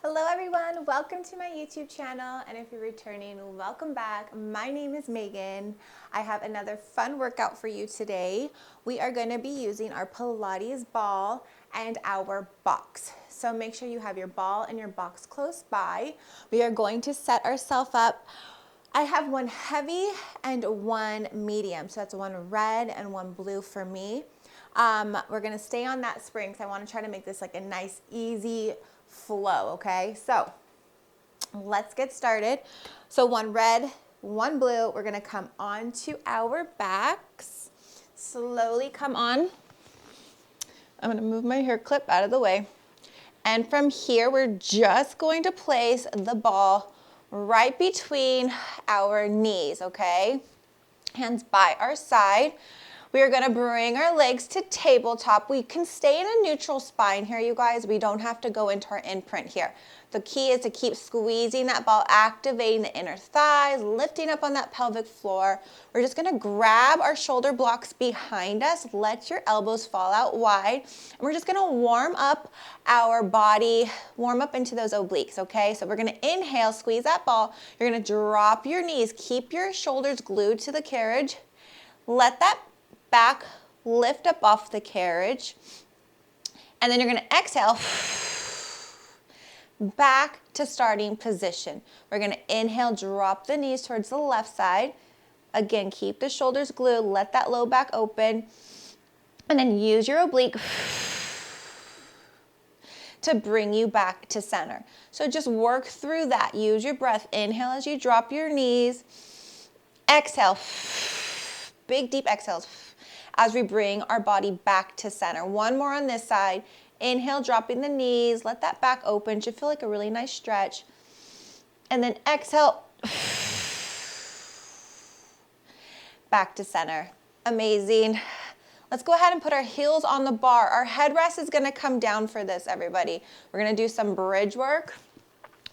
Hello everyone, welcome to my YouTube channel, and if you're returning, welcome back. My name is Megan. I have another fun workout for you today. We are going to be using our Pilates ball and our box. So make sure you have your ball and your box close by. We are going to set ourselves up. I have one heavy and one medium, so that's one red and one blue for me. We're going to stay on that spring because I want to try to make this like a nice, easy flow, okay? So let's get started. So one red, one blue, we're gonna come onto our backs. Slowly come on. I'm gonna move my hair clip out of the way. And from here, we're just going to place the ball right between our knees, okay? Hands by our side. We are gonna bring our legs to tabletop. We can stay in a neutral spine here, you guys. We don't have to go into our imprint here. The key is to keep squeezing that ball, activating the inner thighs, lifting up on that pelvic floor. We're just gonna grab our shoulder blocks behind us, let your elbows fall out wide, and we're just gonna warm up our body, warm up into those obliques, okay? So we're gonna inhale, squeeze that ball. You're gonna drop your knees, keep your shoulders glued to the carriage. Let that back lift up off the carriage, and then you're going to exhale back to starting position. We're going to inhale, drop the knees towards the left side. Again, keep the shoulders glued, let that low back open, and then use your oblique to bring you back to center. So just work through that. Use your breath. Inhale as you drop your knees. Exhale. Big deep exhales as we bring our body back to center. One more on this side. Inhale, dropping the knees. Let that back open. Should feel like a really nice stretch. And then exhale. Back to center. Amazing. Let's go ahead and put our heels on the bar. Our headrest is going to come down for this, everybody. We're going to do some bridge work.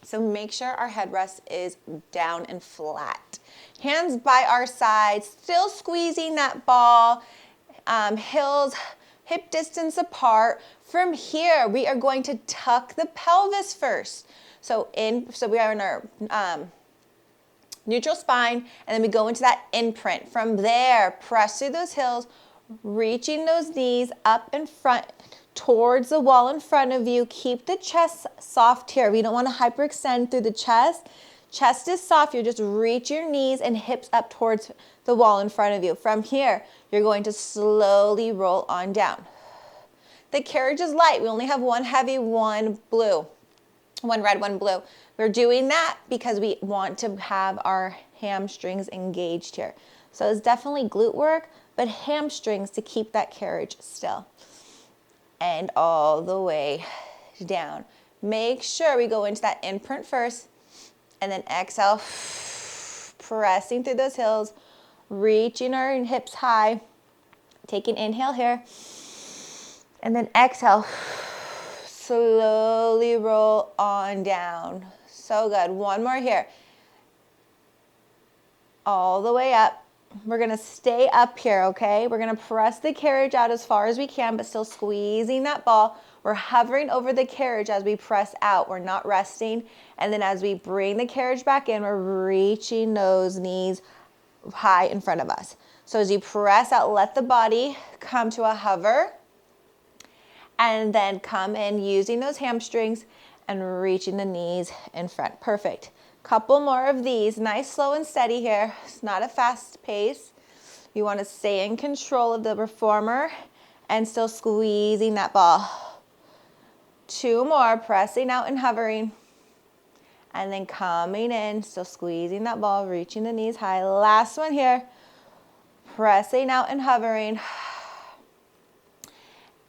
So make sure our headrest is down and flat. Hands by our sides, still squeezing that ball. Heels hip distance apart. From here, we are going to tuck the pelvis first. So we are in our neutral spine, and then we go into that imprint. From there, press through those heels, reaching those knees up in front towards the wall in front of you. Keep the chest soft here. We don't want to hyperextend through the chest. Chest is soft. You just reach your knees and hips up towards the wall in front of you. From here, you're going to slowly roll on down. The carriage is light. We only have one heavy, one blue. One red, one blue. We're doing that because we want to have our hamstrings engaged here. So it's definitely glute work, but hamstrings to keep that carriage still. And all the way down. Make sure we go into that imprint first, and then exhale, pressing through those heels, reaching our hips high. Take an inhale here, and then exhale, slowly roll on down. So good. One more here. All the way up. We're going to stay up here, okay? We're going to press the carriage out as far as we can, but still squeezing that ball. We're hovering over the carriage as we press out. We're not resting. And then as we bring the carriage back in, we're reaching those knees high in front of us. So as you press out, let the body come to a hover. And then come in using those hamstrings and reaching the knees in front. Perfect. Couple more of these. Nice, slow, and steady here. It's not a fast pace. You want to stay in control of the reformer and still squeezing that ball. Two more. Pressing out and hovering. And then coming in, still squeezing that ball, reaching the knees high. Last one here. Pressing out and hovering.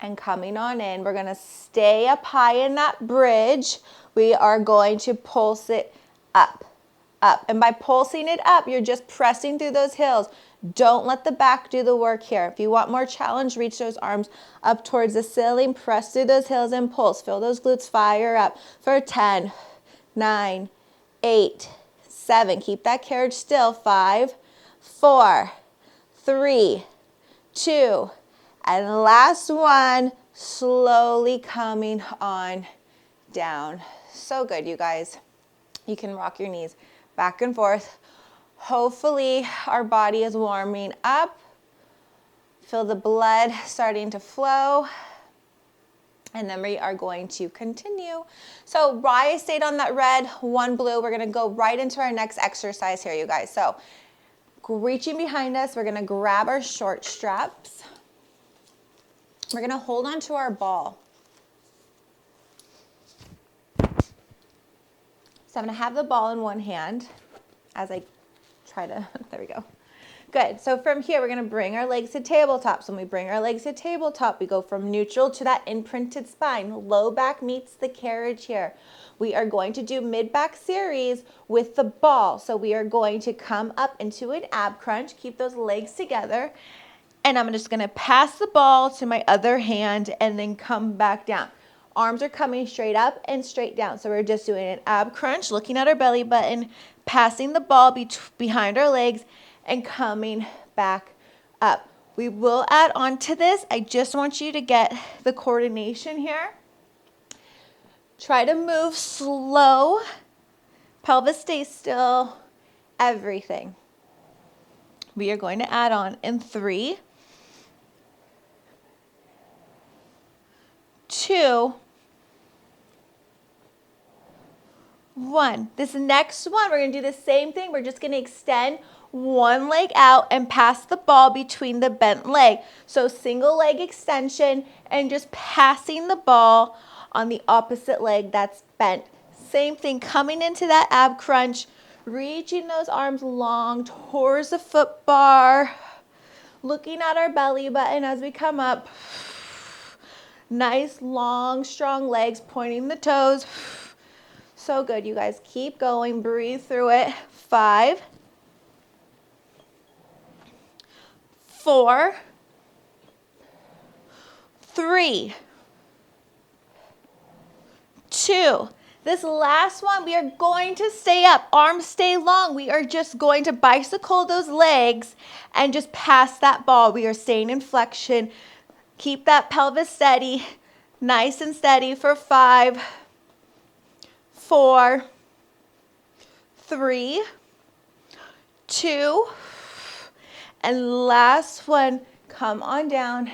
And coming on in. We're going to stay up high in that bridge. We are going to pulse it up, up. And by pulsing it up, you're just pressing through those heels. Don't let the back do the work here. If you want more challenge, reach those arms up towards the ceiling. Press through those heels and pulse. Feel those glutes fire up for 10, 9, 8, 7. Keep that carriage still. 5, 4, 3, 2, and last one. Slowly coming on down. So good, you guys. You can rock your knees back and forth. Hopefully our body is warming up. Feel the blood starting to flow. And then we are going to continue. So Rye stayed on that red, 1 blue. We're going to go right into our next exercise here, you guys. So reaching behind us, we're going to grab our short straps. We're going to hold on to our ball. So I'm going to have the ball in one hand as I try to, there we go. Good. So from here, we're going to bring our legs to tabletop. So when we bring our legs to tabletop, we go from neutral to that imprinted spine. Low back meets the carriage here. We are going to do mid-back series with the ball. So we are going to come up into an ab crunch, keep those legs together, and I'm just going to pass the ball to my other hand and then come back down. Arms are coming straight up and straight down. So we're just doing an ab crunch, looking at our belly button, passing the ball behind our legs, and coming back up. We will add on to this. I just want you to get the coordination here. Try to move slow. Pelvis stays still. Everything. We are going to add on in 3, 2, 1. This next one, we're going to do the same thing. We're just going to extend one leg out and pass the ball between the bent leg. So single leg extension and just passing the ball on the opposite leg that's bent. Same thing, coming into that ab crunch, reaching those arms long towards the foot bar, looking at our belly button as we come up. Nice, long, strong legs, pointing the toes. So good, you guys. Keep going. Breathe through it. 5, 4, 3, 2. This last one, we are going to stay up. Arms stay long. We are just going to bicycle those legs and just pass that ball. We are staying in flexion. Keep that pelvis steady, nice and steady for 5, 4, 3, 2, and last one, come on down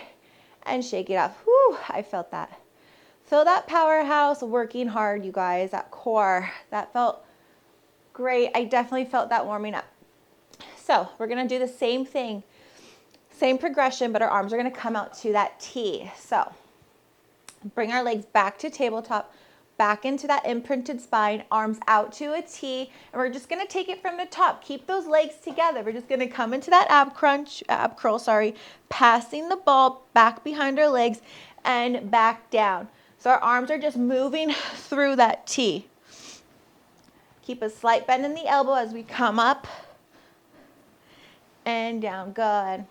and shake it off. Whew, I felt that. Feel that powerhouse working hard, you guys, that core. That felt great. I definitely felt that warming up. So we're going to do the same thing, same progression, but our arms are going to come out to that T. So bring our legs back to tabletop, back into that imprinted spine, arms out to a T, and we're just going to take it from the top. Keep those legs together. We're just going to come into that ab curl, passing the ball back behind our legs and back down. So our arms are just moving through that T. Keep a slight bend in the elbow as we come up and down. Good.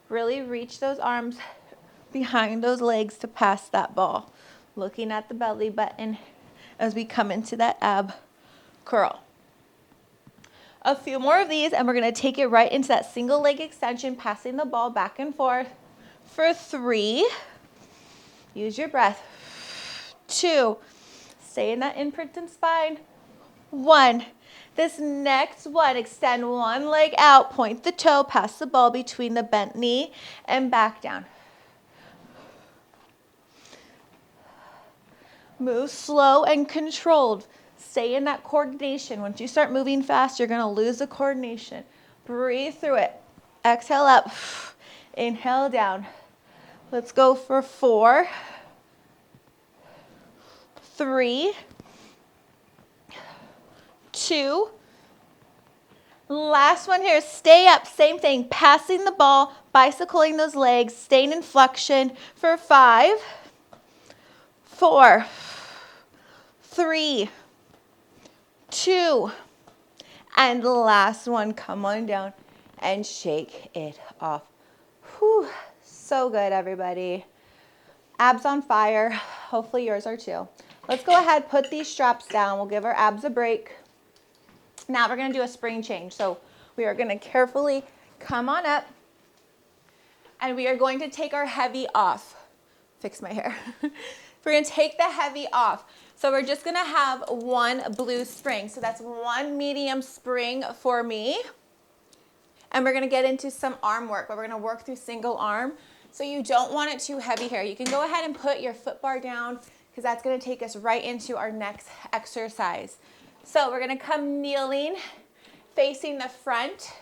Really reach those arms behind those legs to pass that ball. Looking at the belly button as we come into that ab curl. A few more of these and we're going to take it right into that single leg extension, passing the ball back and forth for 3. Use your breath. 2. Stay in that imprinted spine. 1. This next one, extend one leg out, point the toe, pass the ball between the bent knee and back down. Move slow and controlled. Stay in that coordination. Once you start moving fast, you're going to lose the coordination. Breathe through it. Exhale up. Inhale down. Let's go for 4, 3, 2. Last one here. Stay up. Same thing. Passing the ball, bicycling those legs, staying in flexion for 5, 4, 3, 2, and the last one, come on down and shake it off. Whew, so good, everybody. Abs on fire. Hopefully yours are too. Let's go ahead, put these straps down. We'll give our abs a break. Now we're going to do a spring change. So we are going to carefully come on up and we are going to take our heavy off. Fix my hair. We're gonna take the heavy off. So we're just gonna have one blue spring. So that's one medium spring for me. And we're gonna get into some arm work, but we're gonna work through single arm. So you don't want it too heavy here. You can go ahead and put your foot bar down because that's gonna take us right into our next exercise. So we're gonna come kneeling, facing the front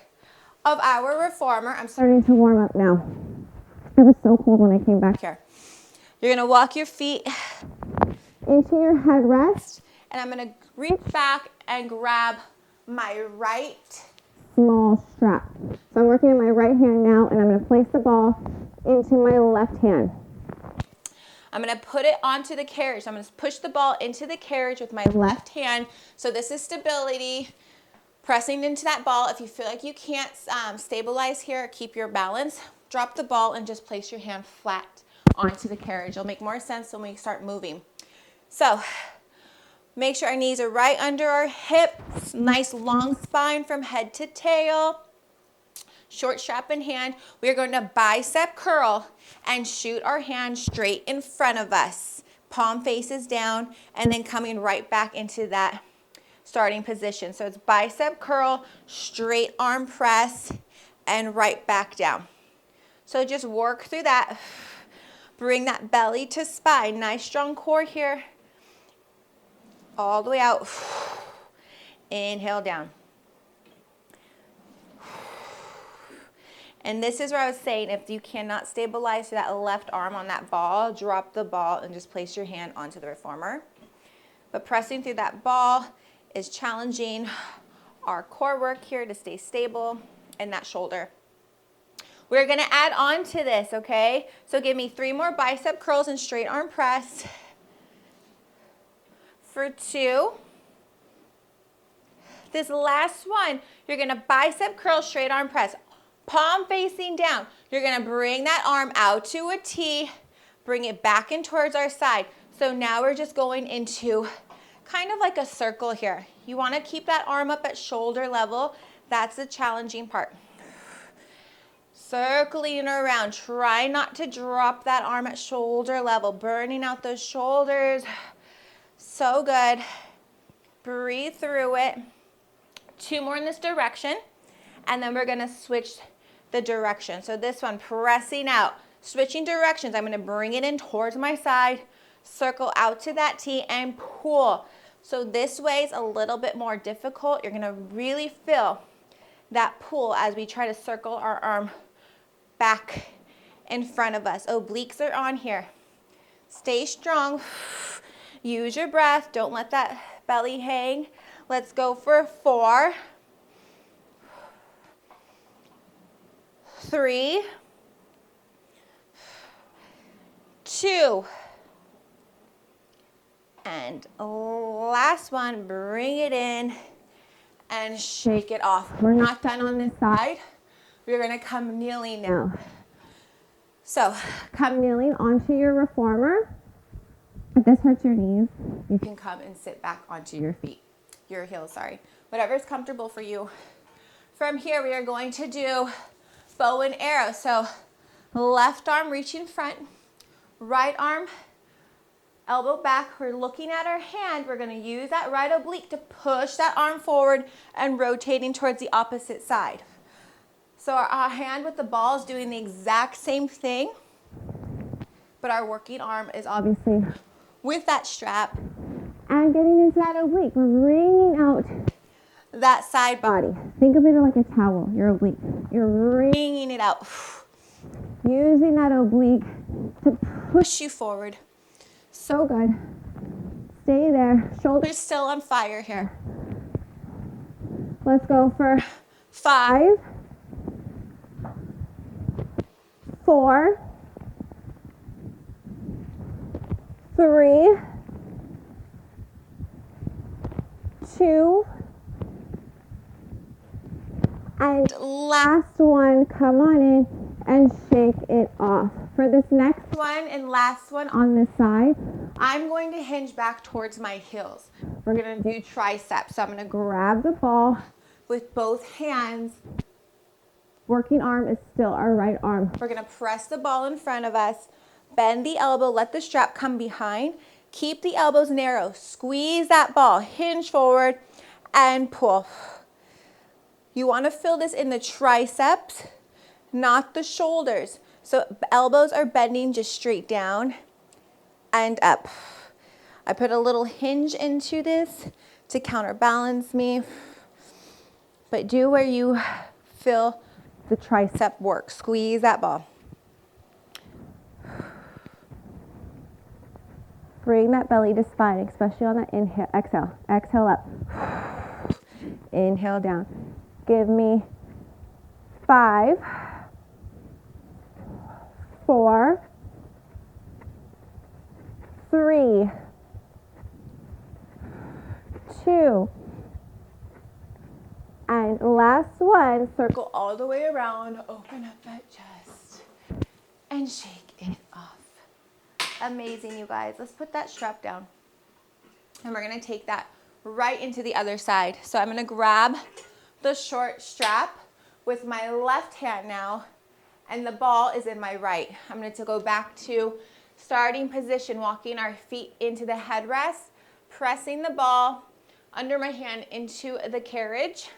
of our reformer. I'm starting to warm up now. It was so cold when I came back here. You're gonna walk your feet into your headrest, and I'm gonna reach back and grab my right small strap. So I'm working in my right hand now, and I'm gonna place the ball into my left hand. I'm gonna put it onto the carriage. So I'm gonna push the ball into the carriage with my left hand. So this is stability, pressing into that ball. If you feel like you can't stabilize here, keep your balance, drop the ball and just place your hand flat onto the carriage. It'll make more sense when we start moving. So make sure our knees are right under our hips, nice long spine from head to tail. Short strap in hand. We are going to bicep curl and shoot our hand straight in front of us. Palm faces down and then coming right back into that starting position. So it's bicep curl, straight arm press, and right back down. So just work through that. Bring that belly to spine. Nice strong core here. All the way out. Inhale down. And this is where I was saying, if you cannot stabilize that left arm on that ball, drop the ball and just place your hand onto the reformer. But pressing through that ball is challenging our core work here to stay stable and that shoulder. We're gonna add on to this, okay? So give me 3 more bicep curls and straight arm press for 2. This last one, you're gonna bicep curl, straight arm press. Palm facing down. You're gonna bring that arm out to a T, bring it back in towards our side. So now we're just going into kind of like a circle here. You wanna keep that arm up at shoulder level. That's the challenging part. Circling around. Try not to drop that arm at shoulder level. Burning out those shoulders. So good. Breathe through it. 2 more in this direction. And then we're gonna switch the direction. So this one, pressing out, switching directions. I'm gonna bring it in towards my side, circle out to that T and pull. So this way is a little bit more difficult. You're gonna really feel that pull as we try to circle our arm back in front of us. Obliques are on here. Stay strong. Use your breath. Don't let that belly hang. Let's go for 4, 3, 2, and last one. Bring it in and shake it off. We're not done on this side. We're gonna come kneeling now. So come kneeling onto your reformer. If this hurts your knees, you can come and sit back onto your feet, your heels, sorry. Whatever is comfortable for you. From here, we are going to do bow and arrow. So left arm reaching front, right arm elbow back. We're looking at our hand. We're gonna use that right oblique to push that arm forward and rotating towards the opposite side. So our hand with the ball is doing the exact same thing, but our working arm is obviously with that strap and getting into that oblique. We're wringing out that side body. Think of it like a towel, your oblique. You're wringing it out. Using that oblique to push you forward. So good. Stay there. Shoulders still on fire here. Let's go for 5, 4, 3, 2, and last one. Come on in and shake it off. For this next one and last one on this side, I'm going to hinge back towards my heels. We're gonna do triceps. So I'm gonna grab the ball with both hands. Working arm is still our right arm. We're gonna press the ball in front of us, Bend the elbow, let the strap come behind. Keep the elbows narrow. Squeeze that ball, hinge forward and pull. You want to feel this in the triceps, not the shoulders. So elbows are bending just straight down and up. I put a little hinge into this to counterbalance me, but do where you feel the tricep work. Squeeze that ball. Bring that belly to spine, especially on that inhale. Exhale, exhale up. Inhale down. Give me 5, 4, 3, 2, and last one. Circle all the way around, open up that chest, and shake it off. Amazing, you guys. Let's put that strap down. And we're gonna take that right into the other side. So I'm gonna grab the short strap with my left hand now, and the ball is in my right. I'm going to go back to starting position, walking our feet into the headrest, pressing the ball under my hand into the carriage.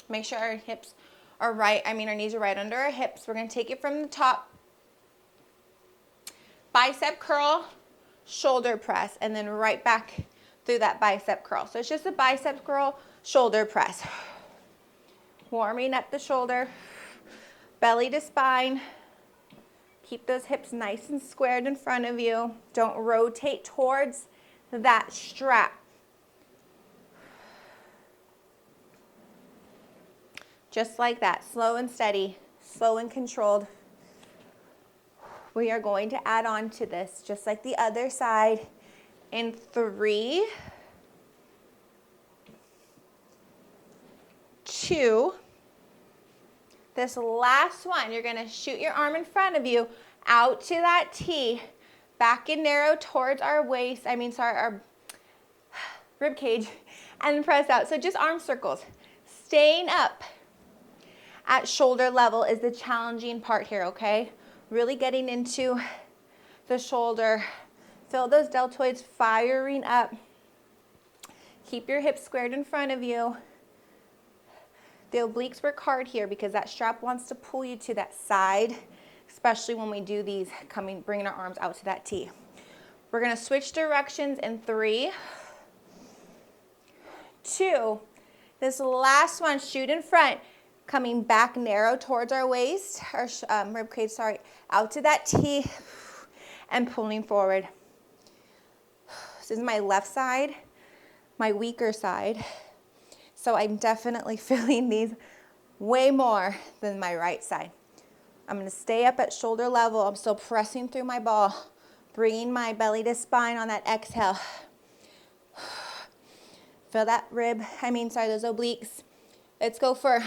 Make sure our hips are right, our knees are right under our hips. We're going to take it from the top. Bicep curl, shoulder press, and then right back through that bicep curl. So it's just a bicep curl, shoulder press. Warming up the shoulder, belly to spine. Keep those hips nice and squared in front of you. Don't rotate towards that strap. Just like that, slow and steady, slow and controlled. We are going to add on to this, just like the other side, in 3, 2. This last one, you're gonna shoot your arm in front of you, out to that T, back and narrow towards our waist, our rib cage, and press out. So just arm circles. Staying up at shoulder level is the challenging part here, okay? Really getting into the shoulder. Feel those deltoids firing up. Keep your hips squared in front of you. The obliques work hard here because that strap wants to pull you to that side, especially when we do these, bringing our arms out to that T. We're gonna switch directions in 3, 2. This last one, shoot in front, coming back narrow towards our waist, our rib cage, out to that T, and pulling forward. This is my left side, my weaker side. So I'm definitely feeling these way more than my right side. I'm gonna stay up at shoulder level. I'm still pressing through my ball, bringing my belly to spine on that exhale. Feel that rib, those obliques. Let's go for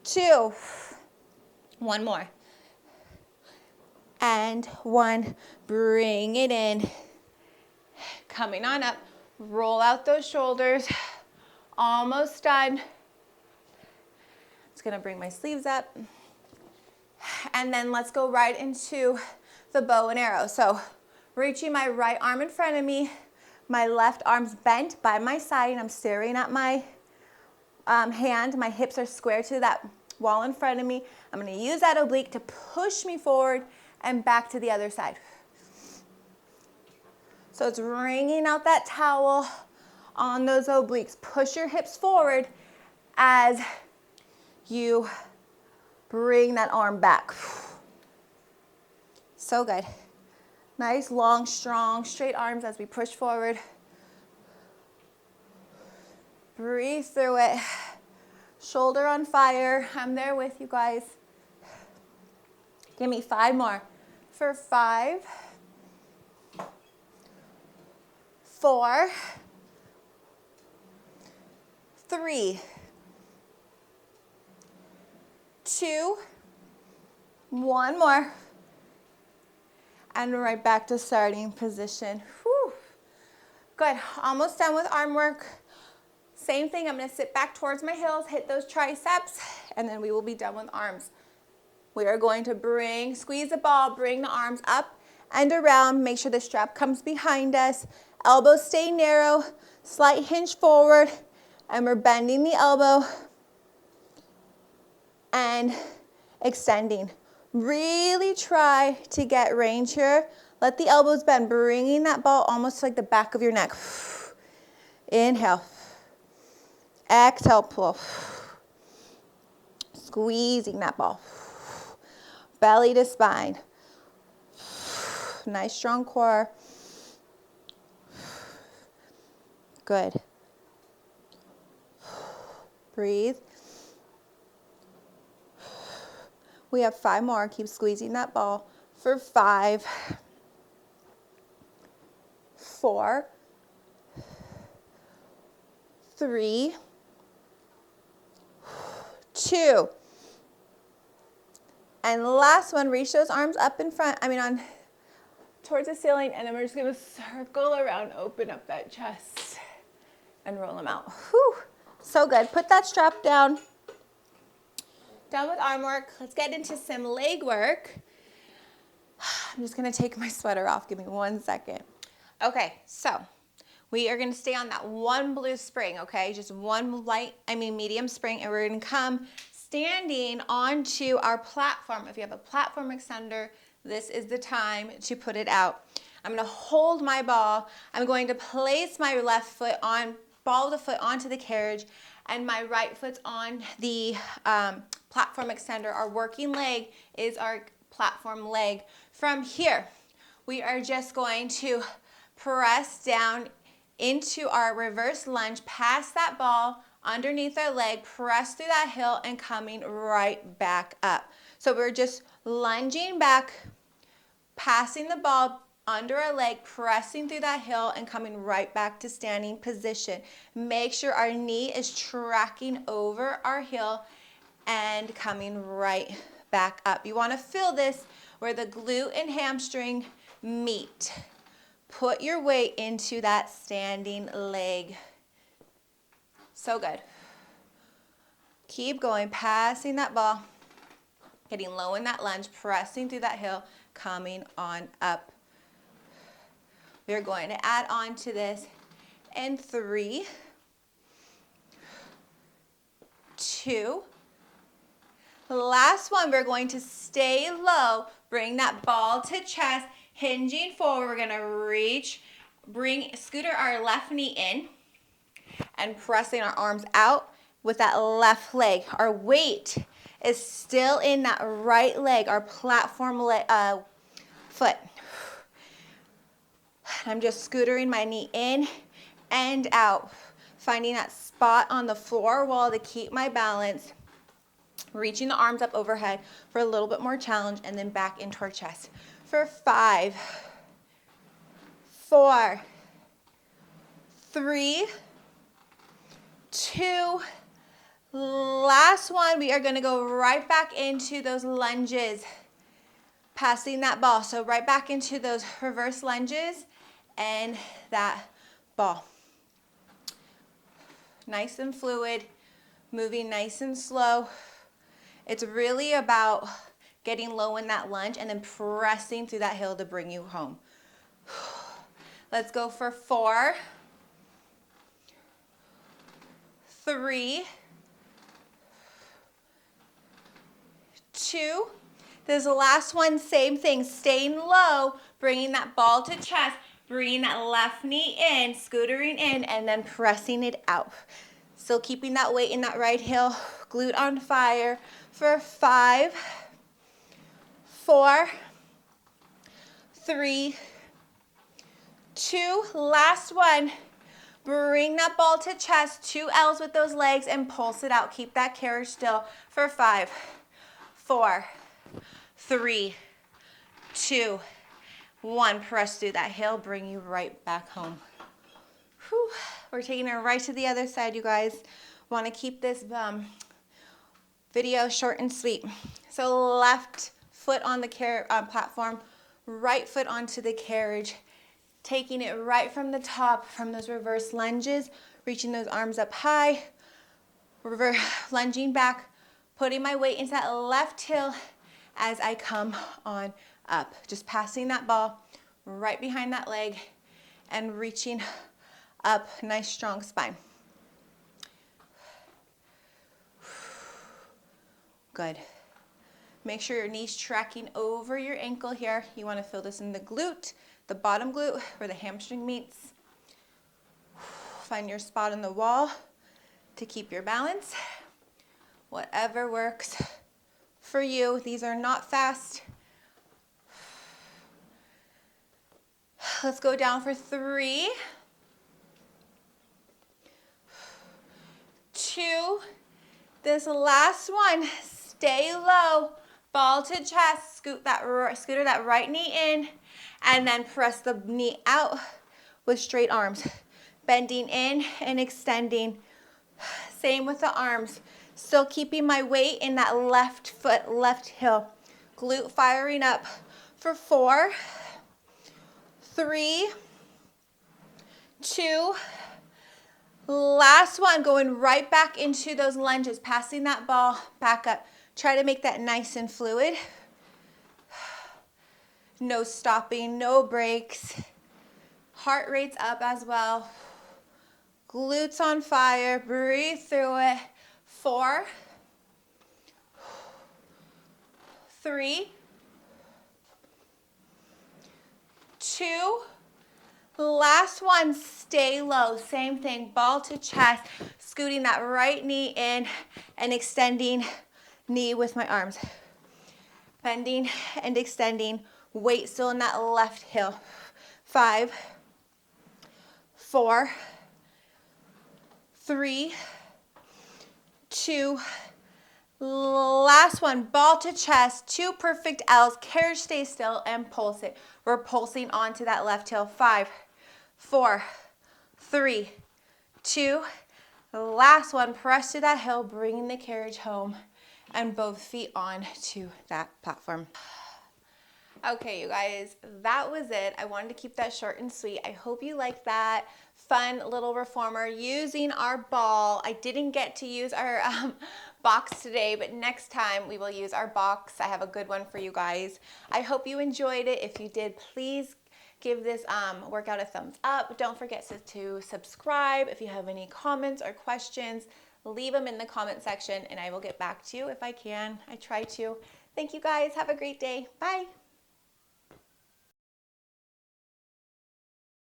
2. One more. And 1, bring it in. Coming on up, roll out those shoulders. Almost done. Just gonna bring my sleeves up. And then let's go right into the bow and arrow. So reaching my right arm in front of me, my left arm's bent by my side, and I'm staring at my hand. My hips are square to that wall in front of me. I'm gonna use that oblique to push me forward and back to the other side. So it's wringing out that towel on those obliques. Push your hips forward as you bring that arm back. So good. Nice, long, strong, straight arms as we push forward. Breathe through it. Shoulder on fire. I'm there with you guys. Give me 5 more. For 5, 4, 3, 2, 1 more. And right back to starting position. Whew. Good, almost done with arm work. Same thing, I'm gonna sit back towards my heels, hit those triceps, and then we will be done with arms. We are going to squeeze the ball, bring the arms up and around. Make sure the strap comes behind us. Elbows stay narrow, slight hinge forward, and we're bending the elbow and extending. Really try to get range here. Let the elbows bend, bringing that ball almost to like the back of your neck. Inhale. Exhale, pull. Squeezing that ball. Belly to spine. Nice strong core. Good. Breathe. We have 5 more. Keep squeezing that ball for 5, 4, 3, 2. And last one, reach those arms up in front, towards the ceiling, and then we're just gonna circle around, open up that chest, and roll them out. Whew, so good. Put that strap down. Done with arm work. Let's get into some leg work. I'm just gonna take my sweater off. Give me 1 second. Okay, so we are gonna stay on that one blue spring, okay? Just one medium spring, and we're gonna come standing onto our platform. If you have a platform extender, this is the time to put it out. I'm gonna hold my ball. I'm going to place my left foot on, ball of the foot onto the carriage, and my right foot's on the platform extender. Our working leg is our platform leg. From here, we are just going to press down into our reverse lunge, pass that ball underneath our leg, press through that heel, and coming right back up. So we're just lunging back, passing the ball under our leg, pressing through that heel, and coming right back to standing position. Make sure our knee is tracking over our heel and coming right back up. You want to feel this where the glute and hamstring meet. Put your weight into that standing leg. So good. Keep going, passing that ball, getting low in that lunge, pressing through that heel, coming on up. We're going to add on to this in 3, 2. Last one, we're going to stay low, bring that ball to chest, hinging forward. We're gonna reach, scooter our left knee in and pressing our arms out with that left leg. Our weight is still in that right leg, our platform foot. I'm just scootering my knee in and out, finding that spot on the floor wall to keep my balance, reaching the arms up overhead for a little bit more challenge, and then back into our chest. For 5, 4, 3, 2, last one. We are gonna go right back into those lunges, passing that ball. So right back into those reverse lunges and that ball. Nice and fluid, moving nice and slow. It's really about getting low in that lunge and then pressing through that heel to bring you home. Let's go for 4, 3, 2. This is the last one, same thing, staying low, bringing that ball to chest, bringing that left knee in, scootering in, and then pressing it out. Still keeping that weight in that right heel, glute on fire for 5, 4, 3, 2. Last one. Bring that ball to chest, 2 L's with those legs, and pulse it out. Keep that carriage still for 5, 4, 3, 2, 1. Press through that heel, bring you right back home. Whew. We're taking it right to the other side, you guys. Want to keep this video short and sweet. So left foot on the platform, right foot onto the carriage, taking it right from the top, from those reverse lunges, reaching those arms up high, lunging back, putting my weight into that left heel, as I come on up. Just passing that ball right behind that leg and reaching up. Nice strong spine. Good. Make sure your knee's tracking over your ankle here. You want to feel this in the glute, the bottom glute where the hamstring meets. Find your spot on the wall to keep your balance. Whatever works for you. These are not fast. Let's go down for 3, 2. This last one, stay low. Ball to chest, scooter that right knee in, and then press the knee out with straight arms. Bending in and extending. Same with the arms. Still keeping my weight in that left foot, left heel. Glute firing up for 4, 3, 2. Last one, going right back into those lunges, passing that ball back up. Try to make that nice and fluid. No stopping, no breaks. Heart rate's up as well. Glutes on fire, breathe through it. 4, 3, 2. Last one, stay low. Same thing, ball to chest, scooting that right knee in and extending knee with my arms. Bending and extending, weight still in that left heel. 5, 4, 3, 2. Last one, ball to chest, 2 perfect L's. Carriage stay still and pulse it. We're pulsing onto that left heel. 5, 4, 3, 2. Last one, press to that heel, bringing the carriage home and both feet on to that platform. Okay, you guys, that was it. I wanted to keep that short and sweet. I hope you liked that fun little reformer using our ball. I didn't get to use our box today, but next time we will use our box. I have a good one for you guys. I hope you enjoyed it. If you did, please give this workout a thumbs up. Don't forget to subscribe. If you have any comments or questions, leave them in the comment section and I will get back to you if I can. I try to. Thank you guys. Have a great day. Bye.